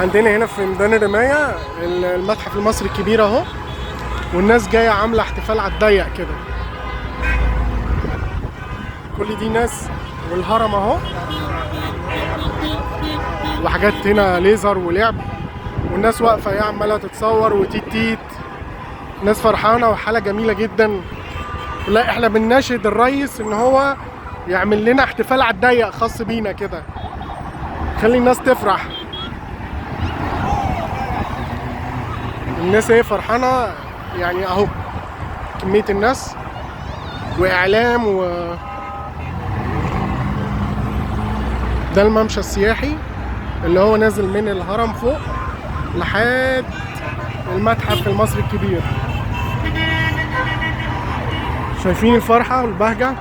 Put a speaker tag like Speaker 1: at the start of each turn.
Speaker 1: عندنا هنا في ميدان الرماية المتحف المصري الكبير اهو، والناس جاية عاملة احتفال على الضيق كده. كل دي ناس، والهرم اهو، وحاجات هنا ليزر ولعب، والناس واقفة اهي عمالة تتصور وتيت تيت. ناس فرحانة وحالة جميلة جدا. لا احنا بنناشد الرئيس ان هو يعمل لنا احتفال على الضيق خاص بينا كده، خلي الناس تفرح. الناس ايه فرحانة يعني اهو، كمية الناس واعلام ده الممشى السياحي اللي هو نازل من الهرم فوق لحد المتحف المصري الكبير. شايفين الفرحة والبهجة؟